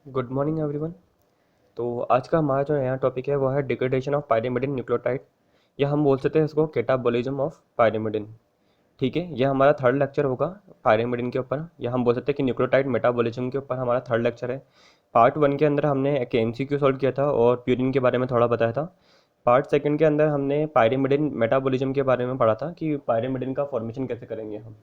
Good morning everyone. तो आज का हमारा जो नया टॉपिक है वो है डिग्रेडेशन ऑफ पायरिमिडिन न्यूक्लियोटाइड, या हम बोल सकते हैं इसको कैटाबॉलिज्म ऑफ पायरिमिडिन। ठीक है, यह हमारा थर्ड लेक्चर होगा पायरिमिडिन के ऊपर, या हम बोल सकते हैं कि न्यूक्लियोटाइड मेटाबॉलिज्म के ऊपर हमारा थर्ड लेक्चर है। पार्ट वन के अंदर हमने एक एमसीक्यू सॉल्व किया था और प्यूरिन के बारे में थोड़ा बताया था। पार्ट सेकंड के अंदर हमने पायरिमिडिन मेटाबॉलिज्म के बारे में पढ़ा था कि पायरिमिडिन का फॉर्मेशन कैसे करेंगे हम।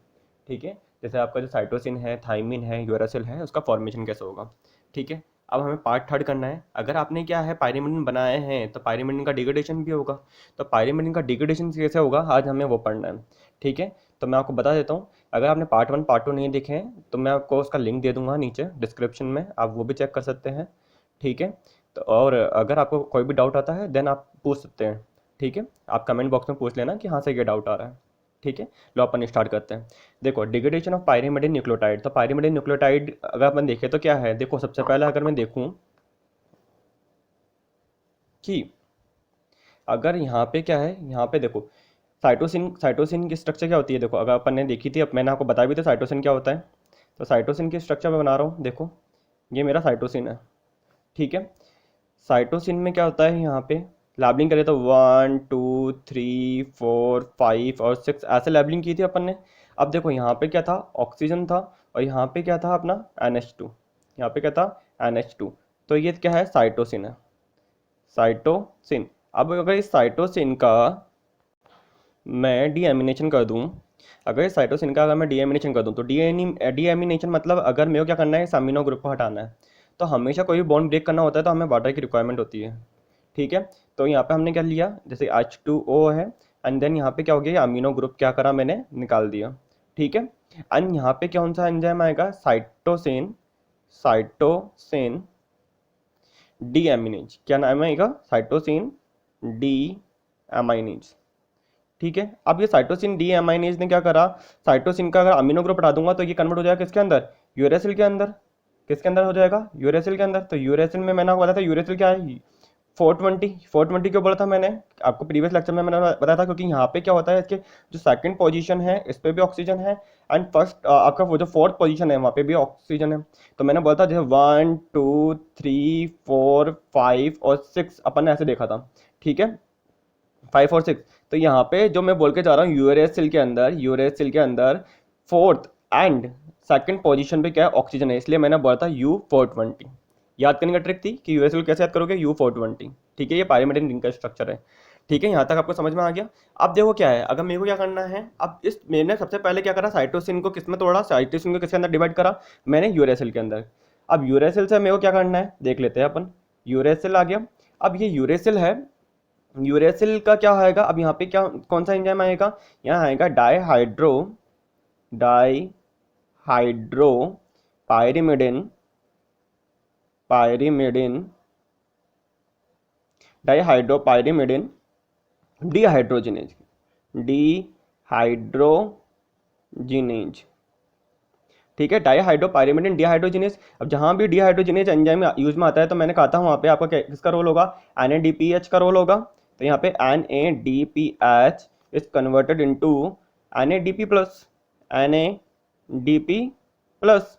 ठीक है, जैसे आपका जो साइटोसिन है, थाइमिन है, यूरासिल है, उसका फॉर्मेशन कैसे होगा। ठीक है, अब हमें पार्ट थर्ड करना है। अगर आपने क्या है पायरिमिडिन बनाए हैं तो पायरिमिडिन का डिग्रेडेशन भी होगा। तो पायरिमिडिन का डिग्रेडेशन कैसे होगा आज हमें वो पढ़ना है। ठीक है, तो मैं आपको बता देता हूँ। अगर आपने पार्ट वन पार्ट टू नहीं देखे हैं तो मैं आपको उसका लिंक दे दूंगा नीचे डिस्क्रिप्शन में, आप वो भी चेक कर सकते हैं। ठीक है, तो और अगर आपको कोई भी डाउट आता है देन आप पूछ सकते हैं। ठीक है, आप कमेंट बॉक्स में पूछ लेना कि हाँ से ये डाउट आ रहा है। ठीक है, लो अपन स्टार्ट करते हैं। देखो डिग्रेडेशन ऑफ पायरिमिडिन न्यूक्लियोटाइड, तो पायरिमिडिन न्यूक्लियोटाइड अगर अपन देखें तो क्या है। देखो सबसे पहले अगर मैं देखूं कि अगर यहाँ पे क्या है, यहाँ पे देखो साइटोसिन, साइटोसिन की स्ट्रक्चर क्या होती है। देखो अगर अपन ने देखी थी, अब मैंने आपको बताया भी था साइटोसिन क्या होता है। तो साइटोसिन की स्ट्रक्चर मैं बना रहा हूँ। देखो ये मेरा साइटोसिन है। ठीक है, साइटोसिन में क्या होता है, यहाँ पे लैबलिंग करें तो 1 2 3 4 5 और 6 ऐसे लैबलिंग की थी अपन ने। अब देखो यहाँ पे क्या था, ऑक्सीजन था, और यहाँ पे क्या था अपना NH2। यहाँ पे क्या था, NH2। तो ये क्या है, साइटोसिन है, साइटोसिन। अब अगर इस साइटोसिन का मैं डीएमिनेशन कर दूं, अगर इस साइटोसिन का अगर मैं डीएमिनेशन कर दूं तो डीएमिनेशन मतलब अगर मेरे को क्या करना है, इस अमीनो ग्रुप को हटाना है। तो हमेशा कोई भी बॉन्ड ब्रेक करना होता है तो हमें वाटर की रिक्वायरमेंट होती है। ठीक है, तो यहाँ पे हमने क्या लिया, जैसे H2O है, एंड देन यहाँ पे क्या हो गया, अमीनो ग्रुप क्या करा मैंने, निकाल दिया। ठीक है, एंड यहाँ पे कौन सा एंजाइम आएगा, साइटोसिन, साइटोसिन डी एमिनेज। क्या नाम आएगा, साइटोसिन डी एमाइनेज। ठीक है, अब ये साइटोसिन डी एमाइनेज ने क्या करा, साइटोसिन का अगर अमीनो ग्रुप हटा दूंगा तो ये कन्वर्ट हो जाएगा किसके अंदर, यूरेसिल के अंदर। किसके अंदर हो जाएगा, यूरेसिल के अंदर। तो यूरेसिल में मैंने आपको बताया था यूरेसिल क्या है, 420 क्यों बोला था मैंने आपको प्रीवियस लेक्चर में, मैंने बताया था क्योंकि यहाँ पे क्या होता है, इसके जो सेकंड पोजीशन है इस पे भी ऑक्सीजन है, एंड फर्स्ट आपका वो जो फोर्थ पोजीशन है वहाँ पे भी ऑक्सीजन है। तो मैंने बोला था जैसे 1 2 3 4 5 और 6 अपन ने ऐसे देखा था। ठीक है, 5 और 6। तो यहाँ पे जो मैं बोल के जा रहा हूँ, यूरेसिल के अंदर, यूरेसिल के अंदर फोर्थ एंड सेकंड पोजीशन पे क्या है, ऑक्सीजन है, इसलिए मैंने बोला था U420। याद करने का ट्रिक थी कि यूरेसिल कैसे याद करोगे, U420। ठीक है, ये पायरिमिडिन रिंग का स्ट्रक्चर है। ठीक है, यहाँ तक आपको समझ में आ गया। अब देखो क्या है, अगर मेरे को क्या करना है, अब इस मैंने सबसे पहले क्या करा, साइटोसिन को किस में तोड़ा, साइटोसिन को किसके अंदर डिवाइड करा, मैंने यूरेसिल के अंदर। अब यूरेसिल से मेरे को क्या करना है देख लेते हैं अपन। यूरेसिल आ गया। अब ये यूरेसिल है, यूरेसिल का क्या आएगा, अब यहाँ पे क्या कौन सा एंजाइम आएगा, यहाँ आएगा dihydro, dihydro pyrimidine, pyrimidine, dihydropyrimidine dehydrogenase, dehydrogenase. ठीक है, डाईहाइड्रोपायरिमिडिन डीहाइड्रोजिनेज। अब जहाँ भी डीहाइड्रोजिनेज एंजाइम यूज में आता है तो मैंने कहा था वहाँ पे आपका किसका रोल होगा, NADPH का रोल होगा। तो यहाँ पे NADPH is converted into NADP plus, NADP plus.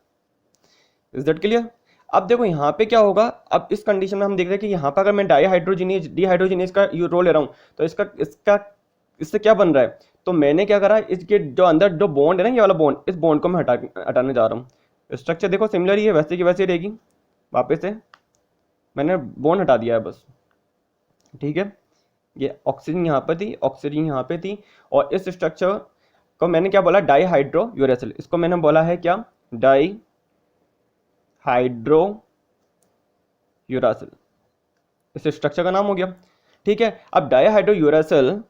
Is that clear. अब देखो यहाँ पे क्या होगा, अब इस कंडीशन में हम देख रहे हैं कि यहाँ पर अगर मैं डाईहाइड्रोजिनेज डीहाइड्रोजिनेज का रोल ले रहा हूँ तो इसका इसका इससे क्या बन रहा है। तो मैंने क्या करा, इसके जो अंदर जो बॉन्ड है ना, ये वाला बॉन्ड, इस बॉन्ड को मैं हटाने जा रहा हूँ। स्ट्रक्चर देखो सिमिलर ही है, वैसे की वैसे रहेगी। वापस से मैंने बॉन्ड हटा दिया है बस। ठीक है, ये ऑक्सीजन यहाँ पर थी, ऑक्सीजन यहाँ पे थी, और इस स्ट्रक्चर को मैंने क्या बोला, डाईहाइड्रो यूरेसिल। इसको मैंने बोला है क्या, डाई हाइड्रो यूरासिल, इस स्ट्रक्चर का नाम हो गया। ठीक है, अब डाईहाइड्रो यूरासिल,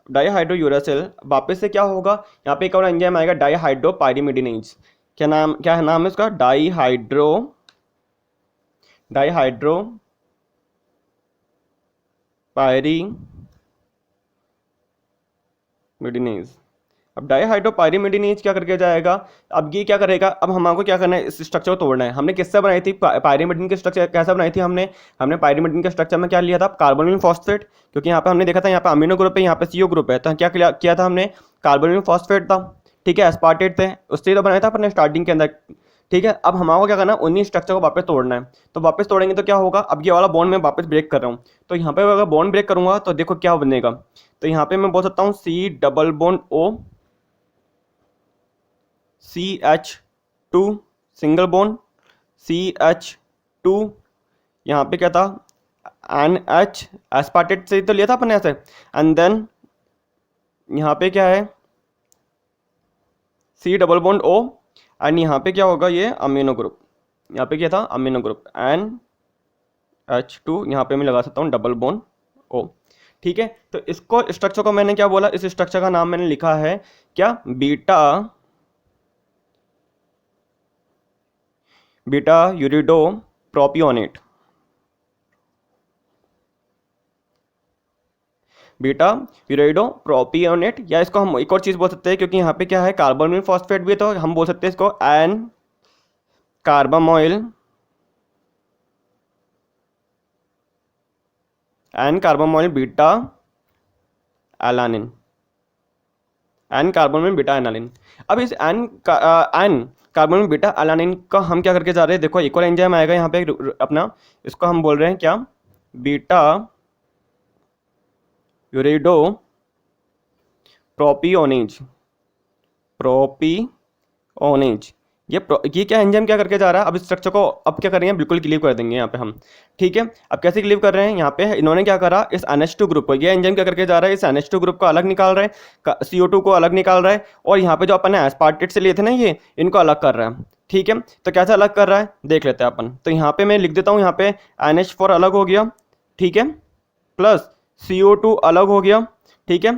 डाईहाइड्रो यूरासिल वापस से क्या होगा, यहाँ पे एक और एंजाइम आएगा डाईहाइड्रो पायरिमिडिनेज। क्या नाम, क्या है नाम है इसका, डाईहाइड्रो, डाईहाइड्रो पायरिमिडिनेज। अब डाईहाइड्रोपायरिमिडिनेज क्या करके जाएगा, अब ये क्या करेगा, अब हमको क्या करना है, इस स्ट्रक्चर को तोड़ना है। हमने किससे बनाई थी पायरिमिडिन की स्ट्रक्चर, कैसे बनाई थी हमने, हमने पायरिमिडिन के स्ट्रक्चर में क्या लिया था, कार्बोनिल फॉस्फेट। क्योंकि यहाँ पे हमने देखा था यहाँ पे अमीनो ग्रुप है, यहाँ पे CO ग्रुप है, तो क्या किया था हमने, कार्बोनिल फॉस्फेट था। ठीक है, एस्पार्टेट थे, उससे तो बनाया था अपने स्टार्टिंग के अंदर। ठीक है, अब हमारा क्या करना है, उन्हीं स्ट्रक्चर को वापस तोड़ना है। तो वापस तोड़ेंगे तो क्या होगा, अब ये वाला बॉन्ड मैं वापस ब्रेक कर रहा हूँ, तो यहाँ पे अगर बॉन्ड ब्रेक करूंगा तो देखो क्या बनेगा। तो यहाँ पे मैं बोल सकता हूँ C double bond O, CH2 single bond, CH2, यहाँ पे क्या था, NH एस्पार्टेट से तो लिया था अपने ऐसे, एंड देन यहाँ पे क्या है, C double bond O, and यहाँ पे क्या होगा, ये अमीनो ग्रुप, यहाँ पे क्या था अमीनो ग्रुप, NH2, यहाँ पे मैं लगा सकता हूँ डबल बॉन्ड ओ। ठीक है, तो इसको स्ट्रक्चर को मैंने क्या बोला, इस स्ट्रक्चर का नाम मैंने लिखा है क्या, बीटा यूरिडो प्रोपियोनेट, बीटा यूरिडो प्रोपियोनेट, या इसको हम एक और चीज बोल सकते हैं, क्योंकि यहाँ पे क्या है कार्बोनिल फॉस्फेट भी है, तो हम बोल सकते हैं इसको N carbamoyl, N carbamoyl beta alanine, N carbonyl beta alanine. अब इस एन कार्बोनिल बीटा एलानिन का हम क्या करके जा रहे हैं, देखो एक और एंजाइम आएगा यहाँ पे अपना, इसको हम बोल रहे हैं क्या, बीटा यूरिडो प्रोपियोनेज, प्रोपियोनेज, ये क्या एंजाइम क्या करके जा रहा है, अब इस स्ट्रक्चर को अब क्या करेंगे, बिल्कुल क्लीव कर देंगे यहाँ पे हम। ठीक है, अब कैसे क्लीव कर रहे हैं, यहाँ पे इन्होंने क्या करा, इस NH2 ग्रुप को, ये एंजाइम क्या करके जा रहा है, इस NH2 ग्रुप को अलग निकाल रहा है, CO2 को अलग निकाल रहा है, और यहाँ पे जो अपन ने एस्पार्टेट से लिए थे ना, ये इनको अलग कर रहा है। ठीक है, तो कैसे अलग कर रहा है देख लेते हैं अपन। तो यहाँ पे मैं लिख देता हूँ, यहाँ पे NH4 अलग हो गया, ठीक है, प्लस CO2 अलग हो गया, ठीक है,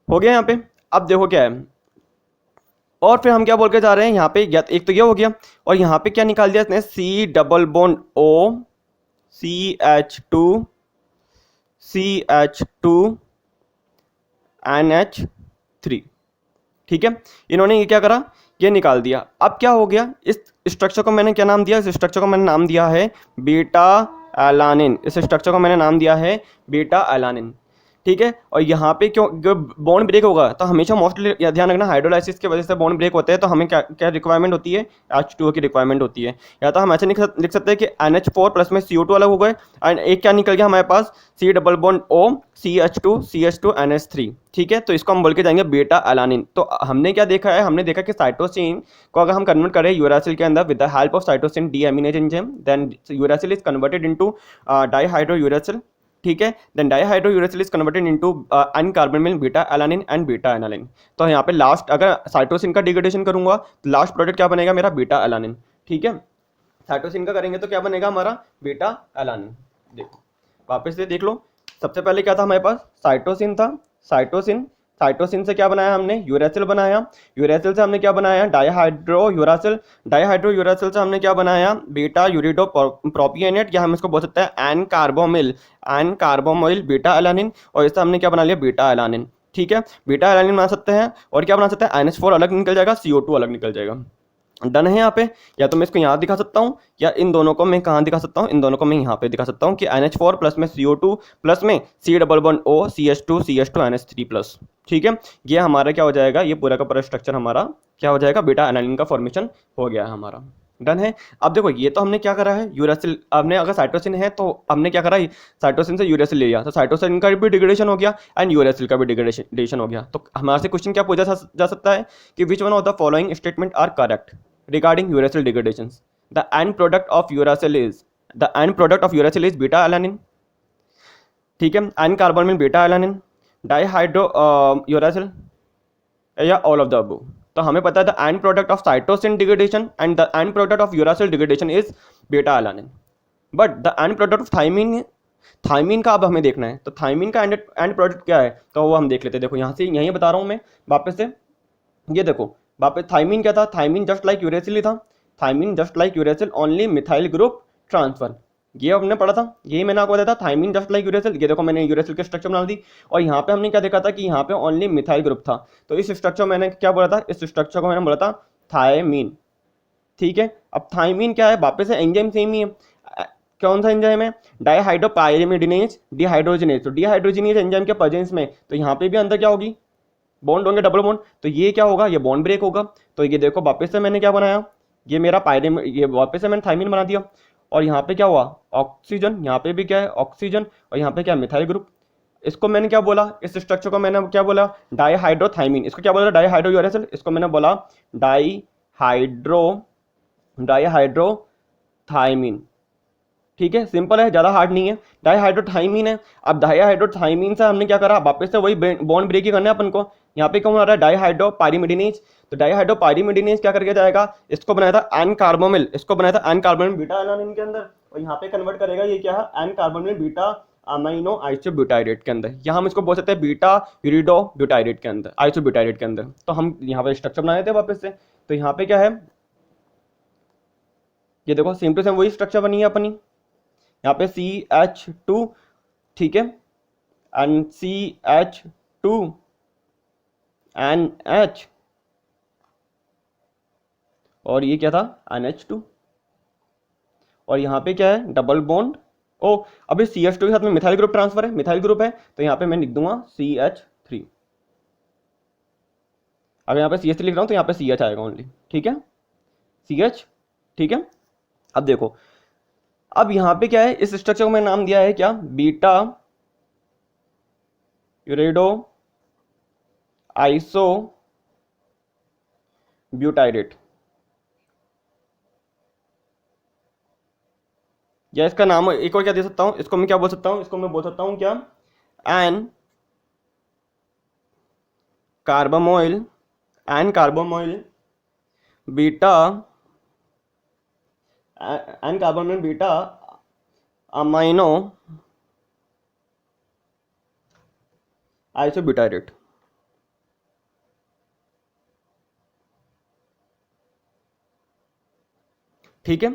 हो गया यहाँ पे। अब देखो क्या है, और फिर हम क्या बोल के जा रहे हैं यहाँ पे, एक तो ये हो गया, और यहाँ पे क्या निकाल दिया इसने, सी double bond O, CH2, CH2 NH3। ठीक है, इन्होंने ये क्या करा, ये निकाल दिया। अब क्या हो गया, इस स्ट्रक्चर को मैंने क्या नाम दिया, इस स्ट्रक्चर को मैंने नाम दिया है बीटा एलानिन, इस स्ट्रक्चर को मैंने नाम दिया है बीटा एलानिन। ठीक है, और यहाँ पे क्यों बॉन्ड ब्रेक होगा, तो हमेशा मोस्टली ध्यान रखना, हाइड्रोलाइसिस की वजह से बॉन्ड ब्रेक होते हैं, तो हमें क्या क्या रिक्वायरमेंट होती है, H2O की रिक्वायरमेंट होती है। या तो हम ऐसे लिख सकते हैं कि NH4 प्लस में CO2 अलग हो गए, एंड एक क्या निकल गया हमारे पास, C double bond O, CH2 NH3। ठीक है, तो इसको हम बोल के जाएंगे बीटा एलानिन। तो हमने क्या देखा है, हमने देखा कि साइटोसिन को अगर हम कन्वर्ट करें यूरासिल के अंदर with the help of cytosine deaminase enzyme, then uracil is converted into dihydro uracil. ठीक है, then dihydro uracil is converted into N carbonyl beta alanine and beta alanine. तो यहाँ पे लास्ट अगर साइटोसिन का डिग्रेडेशन करूंगा तो लास्ट प्रोडक्ट क्या बनेगा मेरा, बीटा एलानिन। ठीक है, साइटोसिन का करेंगे तो क्या बनेगा हमारा, बीटा एलानिन। देखो वापस से देख लो, सबसे पहले क्या था हमारे पास, साइटोसिन था, साइटोसिन से क्या बनाया हमने, यूरासिल बनाया, यूरासिल से हमने क्या बनाया, डाइहाइड्रो यूरासिल, डाइहाइड्रो यूरासिल से हमने क्या बनाया, बीटा यूरिडो प्रोपियोनेट, या हम इसको बोल सकते हैं एन कार्बोमिल बीटा एलानिन, और इससे हमने क्या बना लिया, बीटा एलानिन। ठीक है, बीटा एलानिन बना सकते हैं, और क्या बना सकते हैं, NH4 अलग निकल जाएगा, CO2 अलग निकल जाएगा। डन है यहाँ पे, या तो मैं इसको यहाँ दिखा सकता हूँ, या इन दोनों को मैं कहाँ दिखा सकता हूँ, इन दोनों को मैं यहाँ पे दिखा सकता हूँ कि NH4 प्लस में CO2 प्लस में C double bond O, CH2 NH3 plus. ठीक है, ये हमारा क्या हो जाएगा, ये पूरा का पूरा स्ट्रक्चर हमारा क्या हो जाएगा, बीटा एनालिन का फॉर्मेशन हो गया है हमारा। डन है। अब देखो ये तो हमने क्या करा है, यूरासिल, हमने अगर साइटोसिन है तो हमने क्या करा, साइटोसिन से यूरासिल ले लिया, तो साइटोसिन का भी डिग्रेडेशन हो गया एंड यूरासिल का भी डिग्रेडेशन हो गया। तो हमारे से क्वेश्चन क्या पूछा जा सकता है कि which one of the following statement are correct regarding uracil degradations? The end product of uracil is beta alanine. ठीक है, N carbonyl beta alanine, dihydro uracil, या ऑल ऑफ द अबव। तो हमें पता है the end product of cytosine degradation and the end product of uracil degradation is beta alanine, but the end product of thymine का अब हमें देखना है। तो थाइमिन का एंड प्रोडक्ट क्या है, तो वो हम देख लेते हैं। देखो यहाँ से यहीं बता रहा हूँ मैं वापस से, ये देखो वापस थाइमिन क्या था, थाइमिन जस्ट लाइक यूरेसिल ही था, thymine just like uracil only methyl group transfer, ये हमने पढ़ा था, यही मैंने आपको बताया था, थाइमिन जस्ट लाइक यूरेसिल। ये देखो मैंने यूरेसिल के स्ट्रक्चर बना दी, और यहाँ पे हमने क्या देखा था कि यहाँ पे ओनली मिथाइल ग्रुप था। तो इस स्ट्रक्चर मैंने क्या बोला था, इस स्ट्रक्चर को मैंने बोला था थायमीन। ठीक है, अब थाइमिन क्या है, वापस से एंजाइम सेम ही है, कौन सा एंजाइम है, डाइहाइड्रोपाइरिमिडिनेज डिहाइड्रोजिनेज। तो डिहाइड्रोजिनेज एंजाइम के प्रेजेंस में, तो यहाँ पे भी अंदर क्या होगी, बॉन्ड होंगे, डबल बॉन्ड, तो ये क्या होगा, ये बॉन्ड ब्रेक होगा। तो ये देखो वापस से मैंने क्या बनाया, ये मेरा पायरिम, ये वापस से मैंने थायमीन बना दिया। और यहाँ पे क्या हुआ, ऑक्सीजन, यहाँ पे भी क्या है ऑक्सीजन, और यहाँ पे क्या मिथाइल ग्रुप। इसको मैंने क्या बोला, इस स्ट्रक्चर को मैंने क्या बोला, डाईहाइड्रोथायमीन। इसको क्या बोला, डाईहाइड्रो यूरेसिल। इसको मैंने बोला डाईहाइड्रोथायमीन। ठीक है, सिंपल है, ज़्यादा हार्ड नहीं है। डाईहाइड्रोथायमीन है। अब डाईहाइड्रोथायमीन से हमने क्या करा, वापस से वही बॉन्ड ब्रेक ही करना है अपन को। यहाँ पे कौन आ रहा है, डाईहाइड्रोपाइरिमिडिनेज। तो डाईहाइड्रोपाइरिमिडिनेज क्या करके जाएगा, इसको बनाया था एन कार्बोमिल, इसको बनाया था एन कार्बोमिल बीटा एलानिन के अंदर, और यहाँ पे कन्वर्ट करेगा, ये क्या है, एन कार्बोमिल बीटा अमीनो आइसोब्यूटाइरेट के अंदर, या हम इसको बोल सकते हैं बीटा यूरिडो ब्यूटाइरेट के अंदर, आइसोब्यूटाइरेट के अंदर। तो हम यहाँ पे स्ट्रक्चर बनाए थे वापस से। तो यहाँ पे क्या है, ये देखो सेम टू सेम वही स्ट्रक्चर बनी है अपनी। यहाँ पे CH2, ठीक है, एंड CH2 NH, और ये क्या था, NH2। और यहाँ पे क्या है, डबल बॉन्ड। ओ, अभी CH2 के साथ में मिथाइल ग्रुप ट्रांसफर है, मिथाइल ग्रुप है, तो यहाँ पे मैं लिख दूंगा CH3। अगर यहाँ पे CH3 लिख रहा हूँ तो यहाँ पे CH आएगा ओनली, ठीक है, CH, ठीक है। अब देखो, अब यहाँ पे क्या है, इस स्ट्रक्चर को मैंने नाम दिया है क्या, बीटा यूरेडो आइसो ब्यूटाइरेट, या इसका नाम एक और क्या दे सकता हूं, इसको मैं क्या बोल सकता हूं, इसको मैं बोल सकता हूं क्या, N carbamoyl, N carbamoyl beta, N carbamoyl beta amino isobutyrate. ठीक है,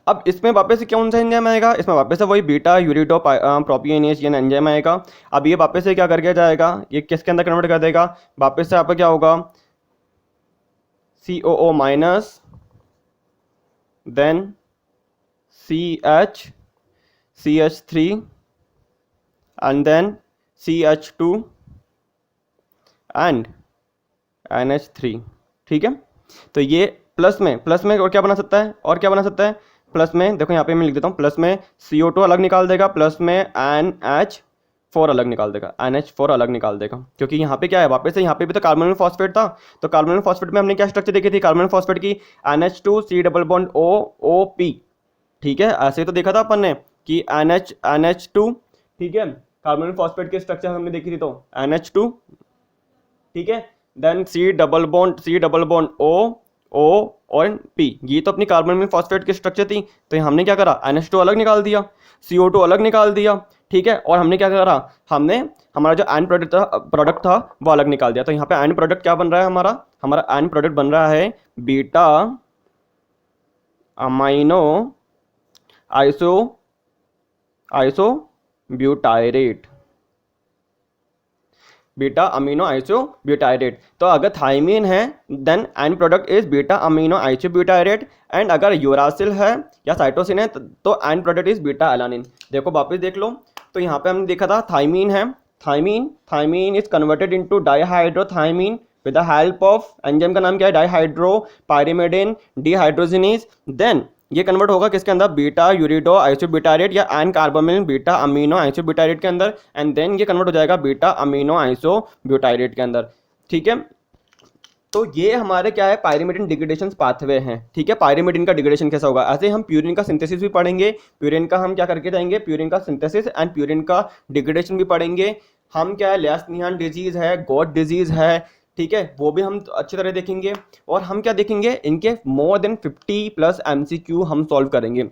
अब इसमें वापस से कौन सा एंजाइम आएगा, इसमें वापस से वही बीटा यूरिडो प्रोपियोनेज ये एंजाइम आएगा। अब ये वापस से क्या करके जाएगा, ये किसके अंदर कन्वर्ट कर देगा, वापस से आपका क्या होगा, COO minus, then CH3 and then CH2 and NH3। ठीक है, तो ये प्लस में और क्या बना सकता है, और क्या बना सकता है, प्लस में देखो यहाँ पे मैं लिख देता हूँ, प्लस में CO2 अलग निकाल देगा, प्लस में NH4 अलग निकाल देगा, NH4 अलग निकाल देगा। क्योंकि यहाँ पे क्या है, वापस से यहाँ पे भी तो कार्बोनिल फॉस्फेट था, तो कार्बोनिल फॉस्फेट में हमने क्या स्ट्रक्चर देखी थी, कार्बोनिल फॉस्फेट की NH2 C double bond OOP। ठीक है, ऐसे ही तो देखा था अपन ने कि NH2, ठीक है, कार्बोनिल फॉस्फेट की स्ट्रक्चर हमने देखी थी, तो NH2, ठीक है, then C double bond O और P, ये तो अपनी कार्बोनिल फॉस्फेट की स्ट्रक्चर थी। तो हमने क्या करा, NH2 अलग निकाल दिया, CO2 अलग निकाल दिया, ठीक है, और हमने क्या करा, हमने हमारा जो एंड प्रोडक्ट था वो अलग निकाल दिया। तो यहाँ पे एंड प्रोडक्ट क्या बन रहा है, हमारा एंड प्रोडक्ट बन रहा है beta amino iso butyrate, beta amino iso butyrate. तो अगर थाइमीन है then end product is beta amino iso butyrate, and अगर यूरासिल है या साइटोसिन है तो end product is beta alanine. देखो वापस देख लो, तो यहाँ पे हमने देखा था थाइमीन है, thymine is converted into dihydrothymine with the help of enzyme का नाम क्या है, डाईहाइड्रोपाइरिमिडिन डिहाइड्रोजिनेज। देन ये कन्वर्ट होगा किसके अंदर, बीटा यूरिडो आइसोब्यूटाइरेट या N carbamyl beta amino isobutyrate के अंदर, एंड देन ये कन्वर्ट हो जाएगा बीटा अमीनो आइसोब्यूटाइरेट के अंदर। ठीक है, तो ये हमारे क्या है, पायरिमिडिन डिग्रेडेशन पाथवे हैं। ठीक है, पायरिमिडिन का डिग्रेडेशन कैसा होगा, ऐसे हम प्यूरिन का सिंथेसिस भी पढ़ेंगे, प्यूरिन का हम क्या करके जाएंगे, प्यूरिन का सिंथेसिस एंड प्यूरिन का डिग्रेडेशन भी पढ़ेंगे हम। क्या है, लेस्नियन डिजीज है, गॉट डिजीज है, ठीक है, वो भी हम अच्छी तरह देखेंगे। और हम क्या देखेंगे, इनके मोर देन 50+ MCQ हम सॉल्व करेंगे।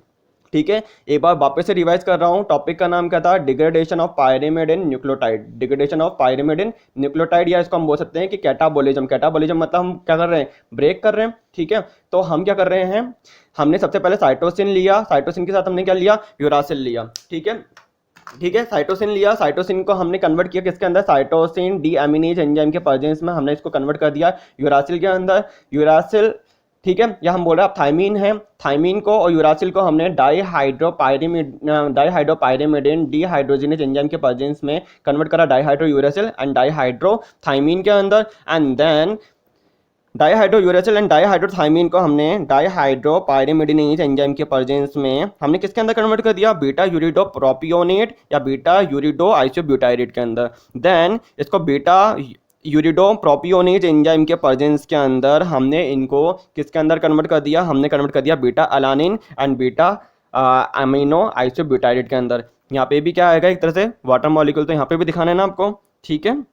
ठीक है, एक बार वापस से रिवाइज कर रहा हूँ, टॉपिक का नाम क्या था, degradation of pyrimidine nucleotide, degradation of pyrimidine nucleotide, या इसको हम बोल सकते हैं कि कैटाबोलिज्म। कैटाबोलिज्म मतलब हम क्या कर रहे हैं, ब्रेक कर रहे हैं। ठीक है, तो हम क्या कर रहे हैं, हमने सबसे पहले साइटोसिन लिया, साइटोसिन के साथ हमने क्या लिया, यूरासिल लिया। ठीक है, साइटोसिन लिया, साइटोसिन को हमने कन्वर्ट किया किसके अंदर, साइटोसिन डीएमिनेज एंजाइम के प्रेजेंस में हमने इसको कन्वर्ट कर दिया यूरासिल के अंदर, यूरासिल। ठीक है, या हम बोल रहे हैं थाइमीन है, थाइमीन को और यूरासिल को हमने डाईहाइड्रोपाइरिमिडिन डिहाइड्रोजिनेज एंजाइम के प्रेजेंस में कन्वर्ट करा dihydro uracil and dihydro thymine के अंदर, and then dihydrouracil and dihydrothymine को हमने डाईहाइड्रोपायरिमिडीनेज एंजाइम के प्रेजेंस में हमने किसके अंदर कन्वर्ट कर दिया, बीटा यूरिडोप्रोपियोनेट या बीटा यूरिडो आइसोब्यूटाइरेट के अंदर। देन इसको बीटा यूरिडोप्रोपियोनेज एंजाइम के प्रेजेंस के अंदर हमने इनको किसके अंदर कन्वर्ट कर दिया, हमने कन्वर्ट कर दिया beta alanine and beta amino isobutyrate के अंदर। यहाँ पे भी क्या आएगा, एक तरह से वाटर मॉलिक्यूल, तो यहाँ पे भी दिखाना है ना आपको, ठीक है,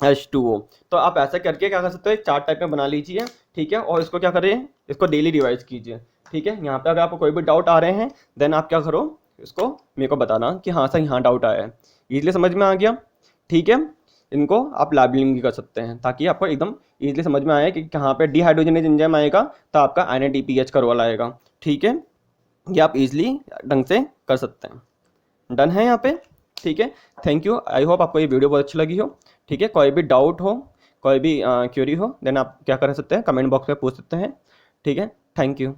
H2O। तो आप ऐसा करके क्या कर सकते हो, एक चार्ट टाइप में बना लीजिए, ठीक है, और इसको क्या करिए, इसको डेली रिवाइज कीजिए, ठीक है। यहाँ पे अगर आपको कोई भी डाउट आ रहे हैं देन आप क्या करो, इसको मेरे को बताना कि हाँ सर यहाँ डाउट आया है, इजीली समझ में आ गया, ठीक है। इनको आप लैबलिंग भी कर सकते हैं ताकि आपको एकदम इजीली समझ में आए कि कहाँ पे डिहाइड्रोजनेज एंजाइम आएगा तो आपका NADPH करवा लाएगा, ठीक है। ये आप इजीली ढंग से कर सकते हैं। डन है यहाँ पे, ठीक है। थैंक यू, आई होप आपको ये वीडियो बहुत अच्छी लगी हो, ठीक है। कोई भी डाउट हो, कोई भी क्वेरी हो देन आप क्या कर सकते हैं, कमेंट बॉक्स में पूछ सकते हैं, ठीक है। Thank you.